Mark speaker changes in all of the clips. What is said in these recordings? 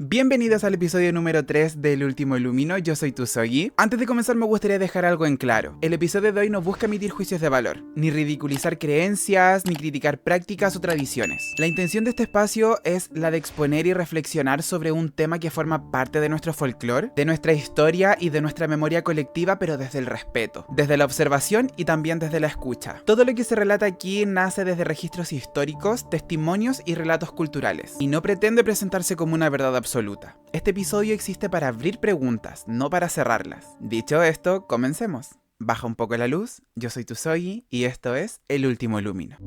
Speaker 1: Bienvenidos al episodio número 3 del Último Lumino, yo soy Tusogi. Antes de comenzar me gustaría dejar algo en claro. El episodio de hoy no busca emitir juicios de valor, ni ridiculizar creencias, ni criticar prácticas o tradiciones. La intención de este espacio es la de exponer y reflexionar sobre un tema que forma parte de nuestro folclore, de nuestra historia y de nuestra memoria colectiva, pero desde el respeto, desde la observación y también desde la escucha. Todo lo que se relata aquí nace desde registros históricos, testimonios y relatos culturales, y no pretende presentarse como una verdad absoluta. Este episodio existe para abrir preguntas, no para cerrarlas. Dicho esto, comencemos. Baja un poco la luz, yo soy Tusogi y esto es El Último Lumino.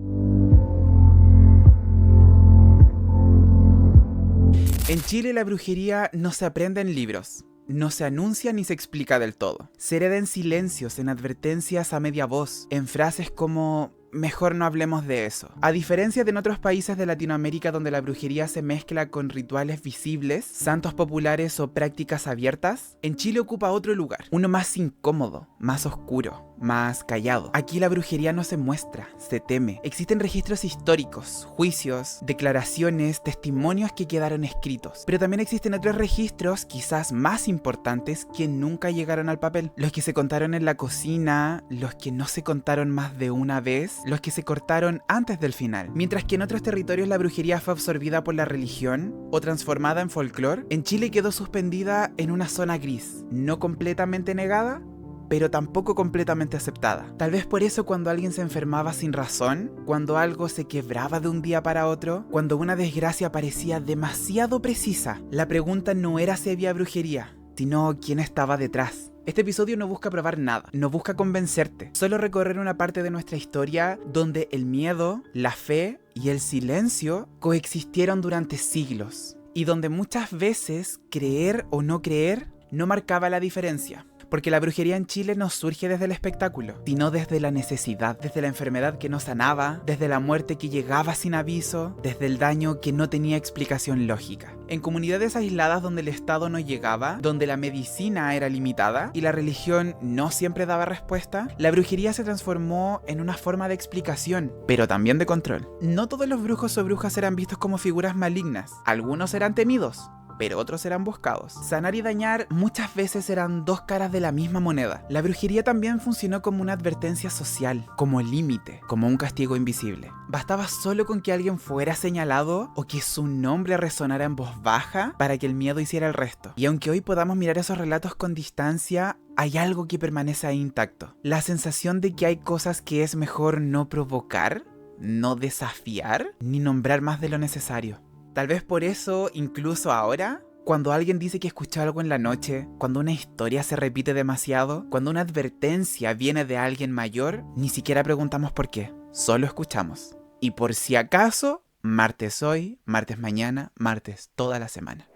Speaker 1: En Chile la brujería no se aprende en libros. No se anuncia ni se explica del todo. Se hereda en silencios, en advertencias a media voz, en frases como mejor no hablemos de eso. A diferencia de en otros países de Latinoamérica donde la brujería se mezcla con rituales visibles, santos populares o prácticas abiertas, en Chile ocupa otro lugar, uno más incómodo, más oscuro, más callado. Aquí la brujería no se muestra, se teme. Existen registros históricos, juicios, declaraciones, testimonios que quedaron escritos. Pero también existen otros registros, quizás más importantes, que nunca llegaron al papel. Los que se contaron en la cocina, los que no se contaron más de una vez, los que se cortaron antes del final. Mientras que en otros territorios la brujería fue absorbida por la religión o transformada en folclore, en Chile quedó suspendida en una zona gris, no completamente negada, pero tampoco completamente aceptada. Tal vez por eso cuando alguien se enfermaba sin razón, cuando algo se quebraba de un día para otro, cuando una desgracia parecía demasiado precisa, la pregunta no era si había brujería, sino quién estaba detrás. Este episodio no busca probar nada, no busca convencerte, solo recorrer una parte de nuestra historia donde el miedo, la fe y el silencio coexistieron durante siglos, y donde muchas veces creer o no creer no marcaba la diferencia. Porque la brujería en Chile no surge desde el espectáculo, sino desde la necesidad, desde la enfermedad que no sanaba, desde la muerte que llegaba sin aviso, desde el daño que no tenía explicación lógica. En comunidades aisladas donde el Estado no llegaba, donde la medicina era limitada y la religión no siempre daba respuesta, la brujería se transformó en una forma de explicación, pero también de control. No todos los brujos o brujas eran vistos como figuras malignas, algunos eran temidos, pero otros eran buscados. Sanar y dañar muchas veces eran dos caras de la misma moneda. La brujería también funcionó como una advertencia social, como límite, como un castigo invisible. Bastaba solo con que alguien fuera señalado o que su nombre resonara en voz baja para que el miedo hiciera el resto. Y aunque hoy podamos mirar esos relatos con distancia, hay algo que permanece ahí intacto. La sensación de que hay cosas que es mejor no provocar, no desafiar, ni nombrar más de lo necesario. Tal vez por eso, incluso ahora, cuando alguien dice que escuchó algo en la noche, cuando una historia se repite demasiado, cuando una advertencia viene de alguien mayor, ni siquiera preguntamos por qué, solo escuchamos. Y por si acaso, martes hoy, martes mañana, martes toda la semana.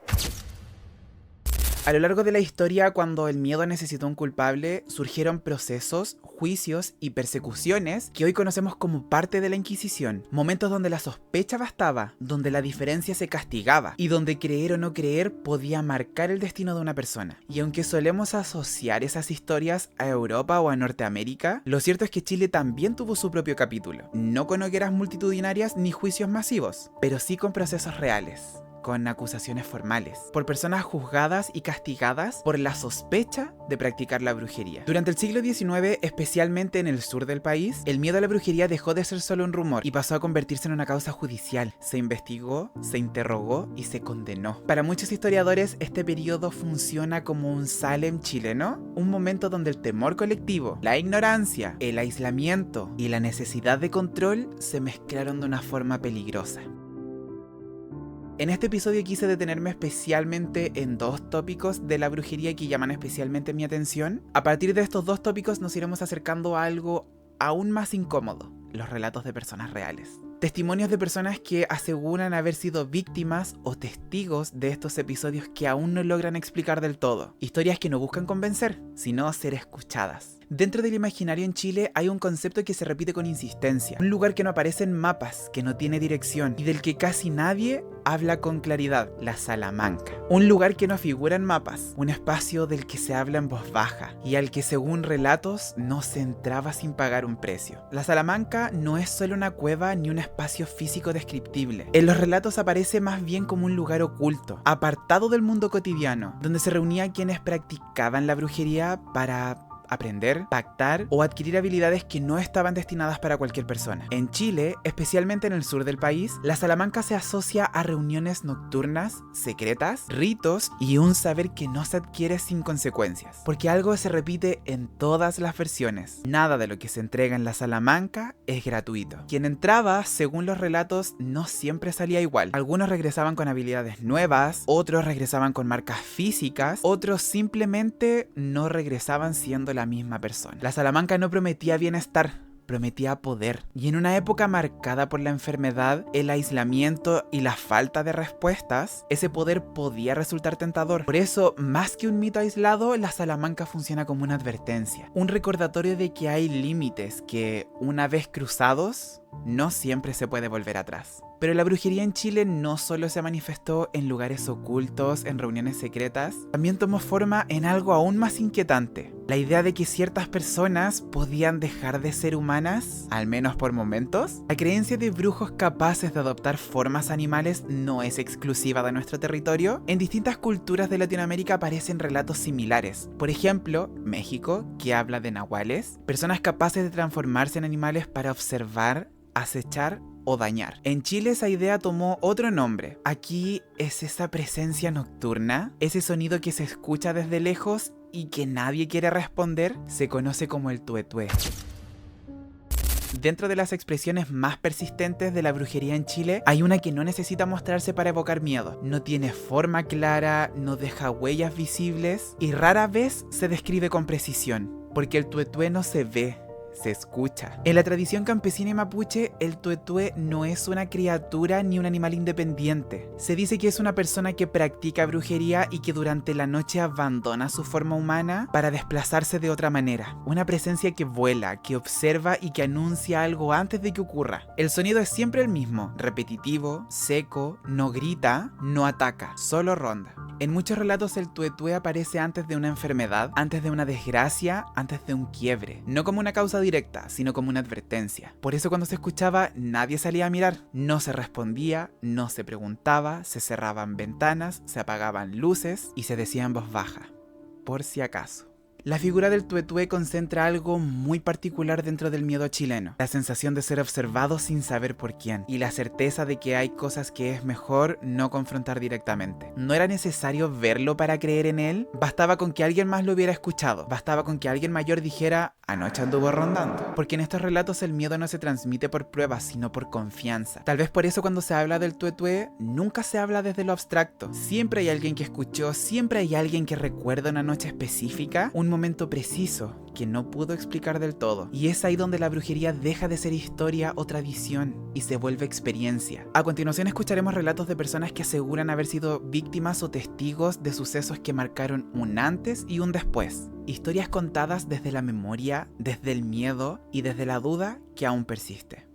Speaker 1: A lo largo de la historia, cuando el miedo necesitó un culpable, surgieron procesos, juicios y persecuciones que hoy conocemos como parte de la Inquisición. Momentos donde la sospecha bastaba, donde la diferencia se castigaba y donde creer o no creer podía marcar el destino de una persona. Y aunque solemos asociar esas historias a Europa o a Norteamérica, lo cierto es que Chile también tuvo su propio capítulo. No con hogueras multitudinarias ni juicios masivos, pero sí con procesos reales, con acusaciones formales, por personas juzgadas y castigadas por la sospecha de practicar la brujería. Durante el siglo XIX, especialmente en el sur del país, el miedo a la brujería dejó de ser solo un rumor y pasó a convertirse en una causa judicial. Se investigó, se interrogó y se condenó. Para muchos historiadores, este periodo funciona como un Salem chileno, un momento donde el temor colectivo, la ignorancia, el aislamiento y la necesidad de control se mezclaron de una forma peligrosa. En este episodio quise detenerme especialmente en dos tópicos de la brujería que llaman especialmente mi atención. A partir de estos dos tópicos nos iremos acercando a algo aún más incómodo: los relatos de personas reales. Testimonios de personas que aseguran haber sido víctimas o testigos de estos episodios que aún no logran explicar del todo. Historias que no buscan convencer, sino ser escuchadas. Dentro del imaginario en Chile hay un concepto que se repite con insistencia. Un lugar que no aparece en mapas, que no tiene dirección y del que casi nadie habla con claridad, la Salamanca. Un lugar que no figura en mapas, un espacio del que se habla en voz baja y al que según relatos no se entraba sin pagar un precio. La Salamanca no es solo una cueva ni un espacio físico descriptible. En los relatos aparece más bien como un lugar oculto, apartado del mundo cotidiano, donde se reunían quienes practicaban la brujería para aprender, pactar o adquirir habilidades que no estaban destinadas para cualquier persona. En Chile, especialmente en el sur del país, la Salamanca se asocia a reuniones nocturnas, secretas, ritos y un saber que no se adquiere sin consecuencias. Porque algo se repite en todas las versiones. Nada de lo que se entrega en la Salamanca es gratuito. Quien entraba, según los relatos, no siempre salía igual. Algunos regresaban con habilidades nuevas, otros regresaban con marcas físicas, otros simplemente no regresaban siendo la misma persona. La Salamanca no prometía bienestar, prometía poder. Y en una época marcada por la enfermedad, el aislamiento y la falta de respuestas, ese poder podía resultar tentador. Por eso, más que un mito aislado, la Salamanca funciona como una advertencia, un recordatorio de que hay límites que, una vez cruzados, no siempre se puede volver atrás. Pero la brujería en Chile no solo se manifestó en lugares ocultos, en reuniones secretas, también tomó forma en algo aún más inquietante. La idea de que ciertas personas podían dejar de ser humanas, al menos por momentos. La creencia de brujos capaces de adoptar formas animales no es exclusiva de nuestro territorio. En distintas culturas de Latinoamérica aparecen relatos similares. Por ejemplo, México, que habla de nahuales, personas capaces de transformarse en animales para observar, acechar o dañar. En Chile esa idea tomó otro nombre. Aquí es esa presencia nocturna, ese sonido que se escucha desde lejos y que nadie quiere responder, se conoce como el tuetué. Dentro de las expresiones más persistentes de la brujería en Chile, hay una que no necesita mostrarse para evocar miedo. No tiene forma clara, no deja huellas visibles y rara vez se describe con precisión, porque el tuetué no se ve, se escucha. En la tradición campesina y mapuche, el tuetué no es una criatura ni un animal independiente. Se dice que es una persona que practica brujería y que durante la noche abandona su forma humana para desplazarse de otra manera. Una presencia que vuela, que observa y que anuncia algo antes de que ocurra. El sonido es siempre el mismo, repetitivo, seco, no grita, no ataca, solo ronda. En muchos relatos el tuetué aparece antes de una enfermedad, antes de una desgracia, antes de un quiebre. No como una causa directa, sino como una advertencia. Por eso cuando se escuchaba, nadie salía a mirar. No se respondía, no se preguntaba, se cerraban ventanas, se apagaban luces y se decía en voz baja, por si acaso. La figura del tuetué concentra algo muy particular dentro del miedo chileno. La sensación de ser observado sin saber por quién. Y la certeza de que hay cosas que es mejor no confrontar directamente. No era necesario verlo para creer en él. Bastaba con que alguien más lo hubiera escuchado. Bastaba con que alguien mayor dijera, anoche anduvo rondando. Porque en estos relatos el miedo no se transmite por pruebas, sino por confianza. Tal vez por eso cuando se habla del tuetué, nunca se habla desde lo abstracto. Siempre hay alguien que escuchó, siempre hay alguien que recuerda una noche específica, un momento preciso que no pudo explicar del todo. Y es ahí donde la brujería deja de ser historia o tradición y se vuelve experiencia. A continuación escucharemos relatos de personas que aseguran haber sido víctimas o testigos de sucesos que marcaron un antes y un después. Historias contadas desde la memoria, desde el miedo y desde la duda que aún persiste.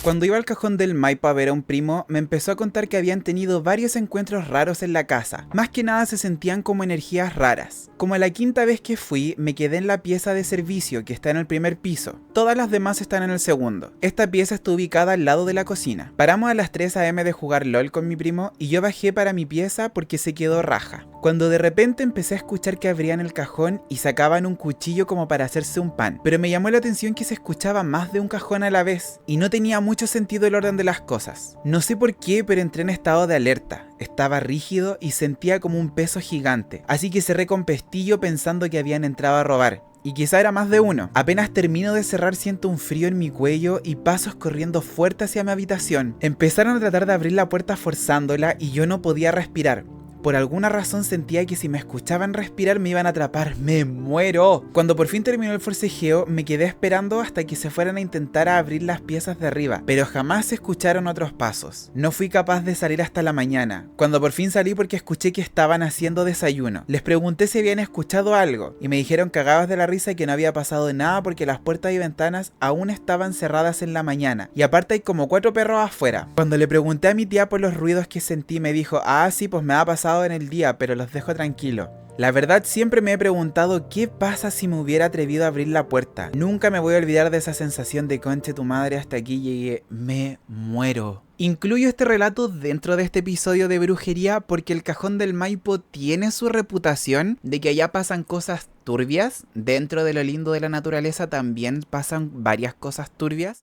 Speaker 1: Cuando iba al cajón del Maipo a ver a un primo, me empezó a contar que habían tenido varios encuentros raros en la casa. Más que nada se sentían como energías raras. Como la quinta vez que fui, me quedé en la pieza de servicio que está en el primer piso. Todas las demás están en el segundo. Esta pieza está ubicada al lado de la cocina. Paramos a las 3 AM de jugar LOL con mi primo y yo bajé para mi pieza porque se quedó raja. Cuando de repente empecé a escuchar que abrían el cajón y sacaban un cuchillo como para hacerse un pan. Pero me llamó la atención que se escuchaba más de un cajón a la vez y no tenía mucho sentido el orden de las cosas. No sé por qué, pero entré en estado de alerta. Estaba rígido y sentía como un peso gigante. Así que cerré con pestillo pensando que habían entrado a robar. Y quizá era más de uno. Apenas termino de cerrar siento un frío en mi cuello y pasos corriendo fuerte hacia mi habitación. Empezaron a tratar de abrir la puerta forzándola y yo no podía respirar. Por alguna razón sentía que si me escuchaban respirar me iban a atrapar. ¡Me muero! Cuando por fin terminó el forcejeo, me quedé esperando hasta que se fueran a intentar abrir las piezas de arriba, pero jamás se escucharon otros pasos. No fui capaz de salir hasta la mañana, cuando por fin salí porque escuché que estaban haciendo desayuno. Les pregunté si habían escuchado algo, y me dijeron cagados de la risa que no había pasado nada porque las puertas y ventanas aún estaban cerradas en la mañana, y aparte hay como 4 perros afuera. Cuando le pregunté a mi tía por los ruidos que sentí, me dijo, ah sí, pues me ha pasado en el día, pero los dejo tranquilo. La verdad siempre me he preguntado qué pasa si me hubiera atrevido a abrir la puerta. Nunca me voy a olvidar de esa sensación de conche tu madre, hasta aquí llegué, me muero. Incluyo este relato dentro de este episodio de brujería porque el Cajón del Maipo tiene su reputación de que allá pasan cosas turbias. Dentro de lo lindo de la naturaleza también pasan varias cosas turbias.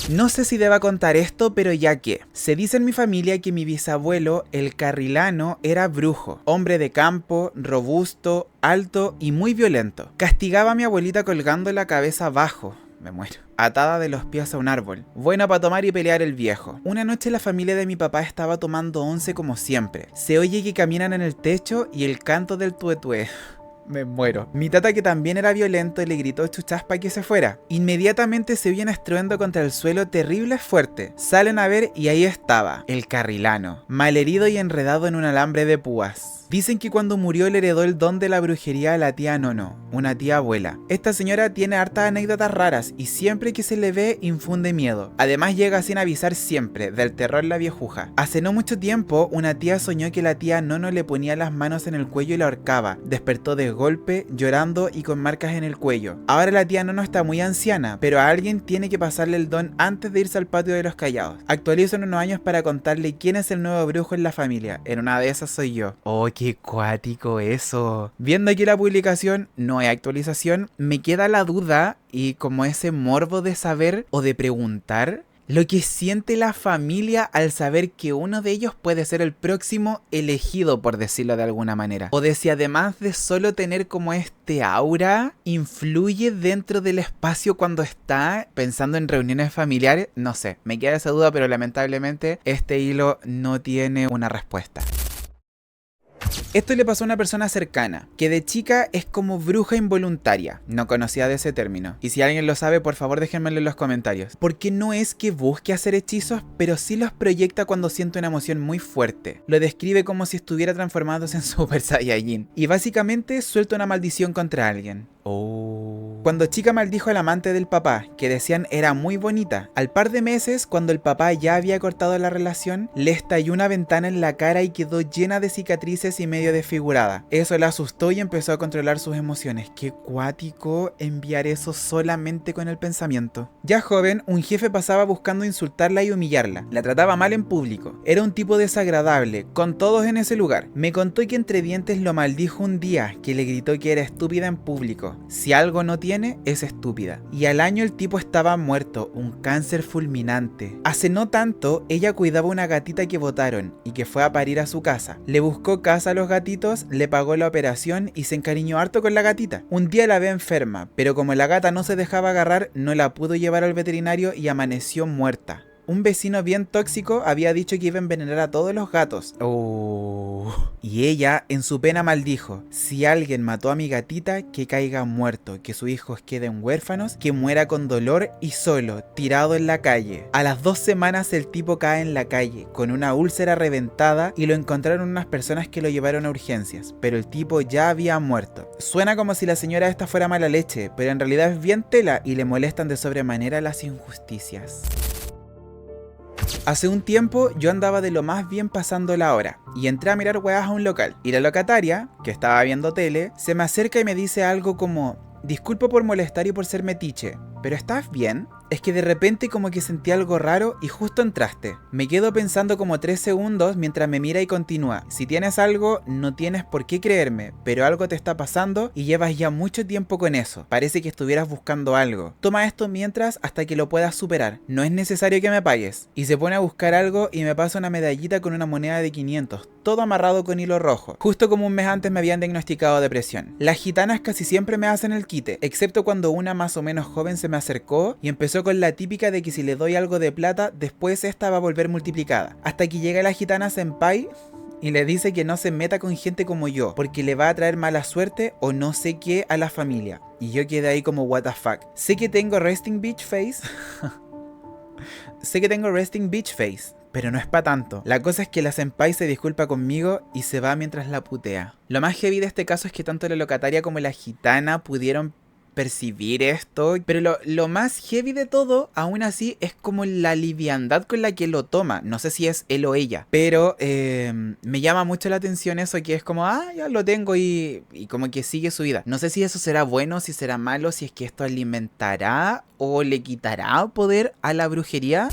Speaker 1: No sé si deba contar esto, pero ya que se dice en mi familia que mi bisabuelo, el Carrilano, era brujo, hombre de campo, robusto, alto y muy violento. Castigaba a mi abuelita colgando la cabeza abajo. Me muero. Atada de los pies a un árbol. Bueno para tomar y pelear el viejo. Una noche la familia de mi papá estaba tomando once como siempre. Se oye que caminan en el techo y el canto del tuetué. Me muero. Mi tata, que también era violento, le gritó chuchas para que se fuera. Inmediatamente se oye un estruendo contra el suelo terrible fuerte. Salen a ver y ahí estaba, el Carrilano, malherido y enredado en un alambre de púas. Dicen que cuando murió le heredó el don de la brujería a la tía Nono, una tía abuela. Esta señora tiene hartas anécdotas raras y siempre que se le ve infunde miedo. Además llega sin avisar siempre, del terror la viejuja. Hace no mucho tiempo, una tía soñó que la tía Nono le ponía las manos en el cuello y la ahorcaba. Despertó de golpe, llorando y con marcas en el cuello. Ahora la tía Nono está muy anciana, pero a alguien tiene que pasarle el don antes de irse al patio de los callados. Actualizo en unos años para contarle quién es el nuevo brujo en la familia. En una de esas soy yo. ¡Oh, qué cuático eso! Viendo aquí la publicación, no hay actualización, me queda la duda y como ese morbo de saber o de preguntar lo que siente la familia al saber que uno de ellos puede ser el próximo elegido, por decirlo de alguna manera. O de si además de solo tener como este aura, influye dentro del espacio cuando está pensando en reuniones familiares. No sé, me queda esa duda, pero lamentablemente este hilo no tiene una respuesta. Esto le pasó a una persona cercana, que de chica es como bruja involuntaria. No conocía de ese término. Y si alguien lo sabe, por favor déjenmelo en los comentarios. Porque no es que busque hacer hechizos, pero sí los proyecta cuando siente una emoción muy fuerte. Lo describe como si estuviera transformándose en Super Saiyajin. Y básicamente suelta una maldición contra alguien. Cuando chica maldijo al amante del papá, que decían era muy bonita. Al par de meses, cuando el papá ya había cortado la relación, le estalló una ventana en la cara y quedó llena de cicatrices y medio desfigurada. Eso la asustó y empezó a controlar sus emociones. Qué cuático enviar eso solamente con el pensamiento. Ya joven, un jefe pasaba buscando insultarla y humillarla. La trataba mal en público. Era un tipo desagradable, con todos en ese lugar. Me contó que entre dientes lo maldijo un día, que le gritó que era estúpida en público. Si algo no tiene, es estúpida. Y al año el tipo estaba muerto, un cáncer fulminante. Hace no tanto, ella cuidaba una gatita que botaron y que fue a parir a su casa. Le buscó casa a los gatitos, le pagó la operación y se encariñó harto con la gatita. Un día la ve enferma, pero como la gata no se dejaba agarrar, no la pudo llevar al veterinario y amaneció muerta. Un vecino bien tóxico había dicho que iba a envenenar a todos los gatos. Y ella, en su pena, maldijo: si alguien mató a mi gatita, que caiga muerto, que sus hijos queden huérfanos, que muera con dolor y solo, tirado en la calle. A las 2 semanas el tipo cae en la calle, con una úlcera reventada, y lo encontraron unas personas que lo llevaron a urgencias, pero el tipo ya había muerto. Suena como si la señora esta fuera mala leche, pero en realidad es bien tela y le molestan de sobremanera las injusticias. Hace un tiempo yo andaba de lo más bien pasando la hora y entré a mirar weas a un local y la locataria, que estaba viendo tele, se me acerca y me dice algo como: disculpo por molestar y por ser metiche, ¿pero estás bien? Es que de repente como que sentí algo raro y justo entraste. Me quedo pensando como 3 segundos mientras me mira y continúa: si tienes algo, no tienes por qué creerme, pero algo te está pasando y llevas ya mucho tiempo con eso. Parece que estuvieras buscando algo. Toma esto mientras hasta que lo puedas superar. No es necesario que me pagues. Y se pone a buscar algo y me pasa una medallita con una moneda de 500, todo amarrado con hilo rojo. Justo como un mes antes me habían diagnosticado depresión. Las gitanas casi siempre me hacen el quite, excepto cuando una más o menos joven se me acercó y empezó con la típica de que si le doy algo de plata, después esta va a volver multiplicada. Hasta que llega la gitana senpai y le dice que no se meta con gente como yo, porque le va a traer mala suerte o no sé qué a la familia. Y yo quedé ahí como what the fuck. Sé que tengo resting bitch face. Sé que tengo resting bitch face, pero no es pa' tanto. La cosa es que la senpai se disculpa conmigo y se va mientras la putea. Lo más heavy de este caso es que tanto la locataria como la gitana pudieron percibir esto, pero lo más heavy de todo, aún así, es como la liviandad con la que lo toma. No sé si es él o ella, pero me llama mucho la atención eso, que es como, ya lo tengo y como que sigue su vida. No sé si eso será bueno, si será malo, si es que esto alimentará o le quitará poder a la brujería.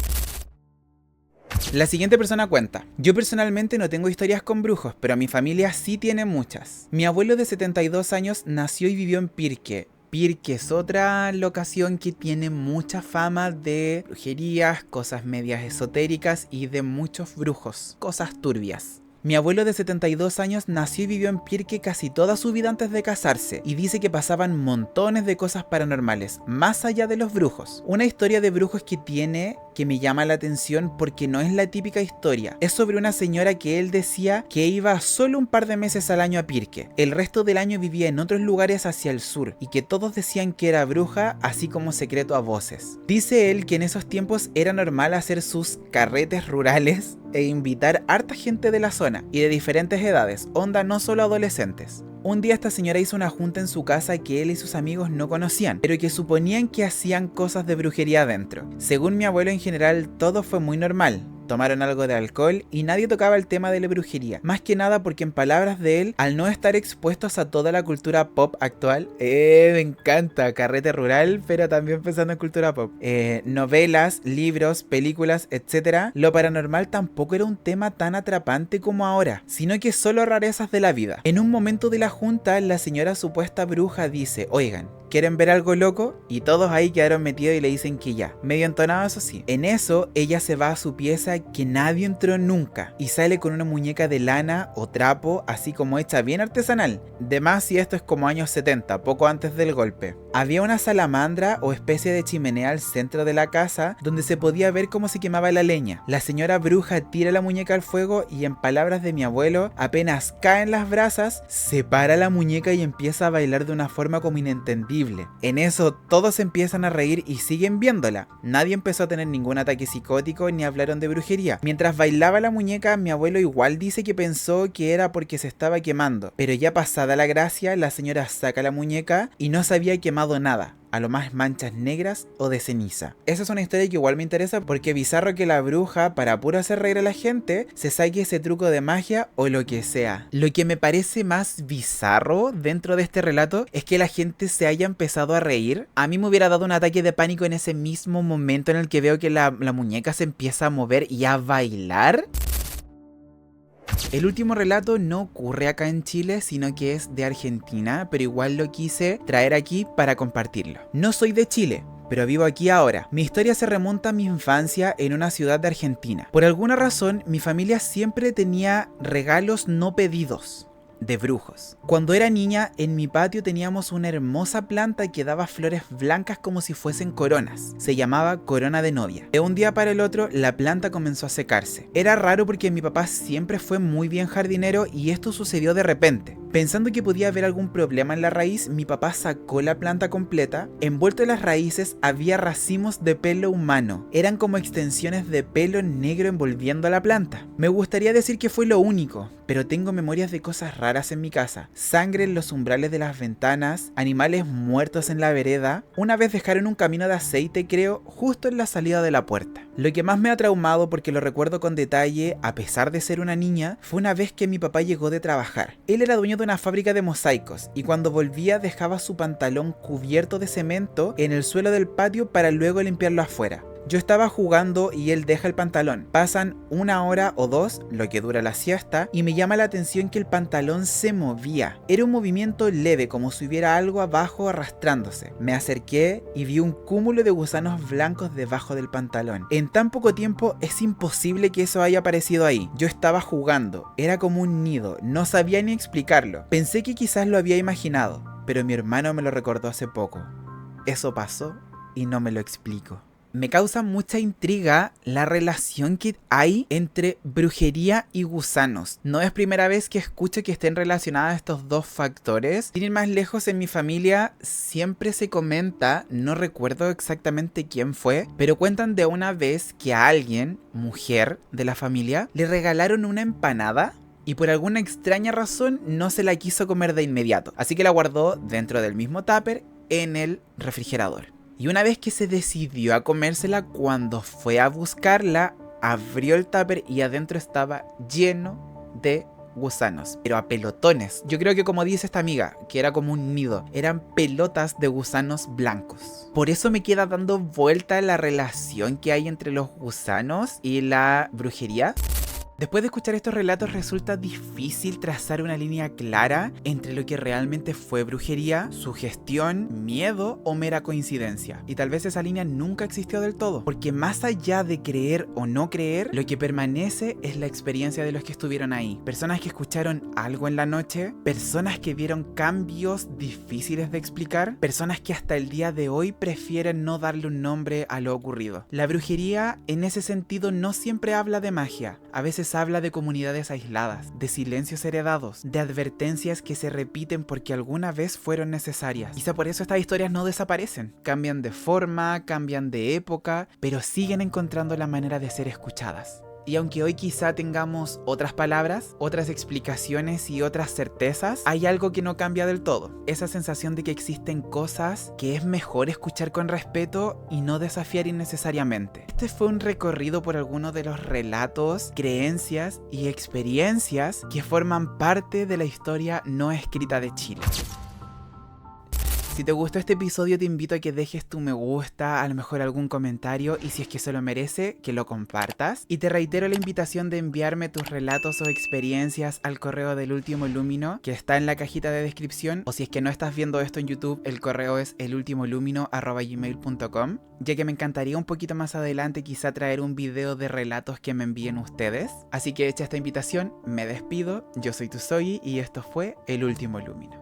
Speaker 1: La siguiente persona cuenta: yo personalmente no tengo historias con brujos, pero mi familia sí tiene muchas. Mi abuelo de 72 años nació y vivió en Pirque. Pirque es otra locación que tiene mucha fama de brujerías, cosas medias esotéricas y de muchos brujos, cosas turbias. Mi abuelo de 72 años nació y vivió en Pirque casi toda su vida antes de casarse, y dice que pasaban montones de cosas paranormales, más allá de los brujos. Una historia de brujos que tiene que me llama la atención porque no es la típica historia. Es sobre una señora que él decía que iba solo un par de meses al año a Pirque. El resto del año vivía en otros lugares hacia el sur, y que todos decían que era bruja, así como secreto a voces. Dice él que en esos tiempos era normal hacer sus carretes rurales e invitar harta gente de la zona y de diferentes edades, onda no solo adolescentes. Un día esta señora hizo una junta en su casa que él y sus amigos no conocían, pero que suponían que hacían cosas de brujería adentro. Según mi abuelo, en general todo fue muy normal. Tomaron algo de alcohol y nadie tocaba el tema de la brujería. Más que nada porque, en palabras de él, al no estar expuestos a toda la cultura pop actual, me encanta, carrete rural, pero también pensando en cultura pop, novelas, libros, películas, etc., lo paranormal tampoco era un tema tan atrapante como ahora, sino que solo rarezas de la vida. En un momento de la junta, la señora supuesta bruja dice: oigan, ¿quieren ver algo loco? Y todos ahí quedaron metidos y le dicen que ya. Medio entonado, eso sí. En eso, ella se va a su pieza que nadie entró nunca y sale con una muñeca de lana o trapo, así como hecha bien artesanal. De más si esto es como años 70, poco antes del golpe. Había una salamandra o especie de chimenea al centro de la casa donde se podía ver cómo se quemaba la leña. La señora bruja tira la muñeca al fuego y, en palabras de mi abuelo, apenas caen las brasas, separa la muñeca y empieza a bailar de una forma como inentendible. En eso todos empiezan a reír y siguen viéndola. Nadie empezó a tener ningún ataque psicótico ni hablaron de brujería. Mientras bailaba la muñeca, mi abuelo igual dice que pensó que era porque se estaba quemando, pero ya pasada la gracia, la señora saca la muñeca y no se había quemado nada, a lo más manchas negras o de ceniza. Esa es una historia que igual me interesa porque bizarro que la bruja, para puro hacer reír a la gente, se saque ese truco de magia o lo que sea. Lo que me parece más bizarro dentro de este relato es que la gente se haya empezado a reír. A mí me hubiera dado un ataque de pánico en ese mismo momento en el que veo que la muñeca se empieza a mover y a bailar. El último relato no ocurre acá en Chile, sino que es de Argentina, pero igual lo quise traer aquí para compartirlo. No soy de Chile, pero vivo aquí ahora. Mi historia se remonta a mi infancia en una ciudad de Argentina. Por alguna razón, mi familia siempre tenía regalos no pedidos de brujos. Cuando era niña, en mi patio teníamos una hermosa planta que daba flores blancas como si fuesen coronas. Se llamaba corona de novia. De un día para el otro, la planta comenzó a secarse. Era raro porque mi papá siempre fue muy bien jardinero y esto sucedió de repente. Pensando que podía haber algún problema en la raíz, mi papá sacó la planta completa. Envuelto en las raíces había racimos de pelo humano. Eran como extensiones de pelo negro envolviendo a la planta. Me gustaría decir que fue lo único, pero tengo memorias de cosas raras en mi casa. Sangre en los umbrales de las ventanas, animales muertos en la vereda. Una vez dejaron un camino de aceite, creo, justo en la salida de la puerta. Lo que más me ha traumado, porque lo recuerdo con detalle, a pesar de ser una niña, fue una vez que mi papá llegó de trabajar. Él era dueño de una fábrica de mosaicos y cuando volvía dejaba su pantalón cubierto de cemento en el suelo del patio para luego limpiarlo afuera. Yo estaba jugando y él deja el pantalón. Pasan 1 hora o 2, lo que dura la siesta, y me llama la atención que el pantalón se movía. Era un movimiento leve, como si hubiera algo abajo arrastrándose. Me acerqué y vi un cúmulo de gusanos blancos debajo del pantalón. En tan poco tiempo es imposible que eso haya aparecido ahí. Yo estaba jugando, era como un nido, no sabía ni explicarlo. Pensé que quizás lo había imaginado, pero mi hermano me lo recordó hace poco. Eso pasó y no me lo explico. Me causa mucha intriga la relación que hay entre brujería y gusanos. No es primera vez que escucho que estén relacionados estos dos factores. Sin ir más lejos, en mi familia siempre se comenta, no recuerdo exactamente quién fue, pero cuentan de una vez que a alguien, mujer de la familia, le regalaron una empanada y por alguna extraña razón no se la quiso comer de inmediato. Así que la guardó dentro del mismo tupper en el refrigerador. Y una vez que se decidió a comérsela, cuando fue a buscarla, abrió el tupper y adentro estaba lleno de gusanos, pero a pelotones. Yo creo que, como dice esta amiga, que era como un nido, eran pelotas de gusanos blancos. Por eso me queda dando vuelta la relación que hay entre los gusanos y la brujería. Después de escuchar estos relatos, resulta difícil trazar una línea clara entre lo que realmente fue brujería, sugestión, miedo o mera coincidencia. Y tal vez esa línea nunca existió del todo, porque más allá de creer o no creer, lo que permanece es la experiencia de los que estuvieron ahí. Personas que escucharon algo en la noche, personas que vieron cambios difíciles de explicar, personas que hasta el día de hoy prefieren no darle un nombre a lo ocurrido. La brujería, en ese sentido, no siempre habla de magia. A veces habla de comunidades aisladas, de silencios heredados, de advertencias que se repiten porque alguna vez fueron necesarias. Quizá por eso estas historias no desaparecen. Cambian de forma, cambian de época, pero siguen encontrando la manera de ser escuchadas. Y aunque hoy quizá tengamos otras palabras, otras explicaciones y otras certezas, hay algo que no cambia del todo. Esa sensación de que existen cosas que es mejor escuchar con respeto y no desafiar innecesariamente. Este fue un recorrido por algunos de los relatos, creencias y experiencias que forman parte de la historia no escrita de Chile. Si te gustó este episodio, te invito a que dejes tu me gusta, a lo mejor algún comentario, y si es que se lo merece, que lo compartas. Y te reitero la invitación de enviarme tus relatos o experiencias al correo del Último Lumino, que está en la cajita de descripción, o si es que no estás viendo esto en YouTube, el correo es elultimoluminio@gmail.com, ya que me encantaría un poquito más adelante quizá traer un video de relatos que me envíen ustedes. Así que hecha esta invitación, me despido, yo soy tu Zoe y esto fue El Último Lumino.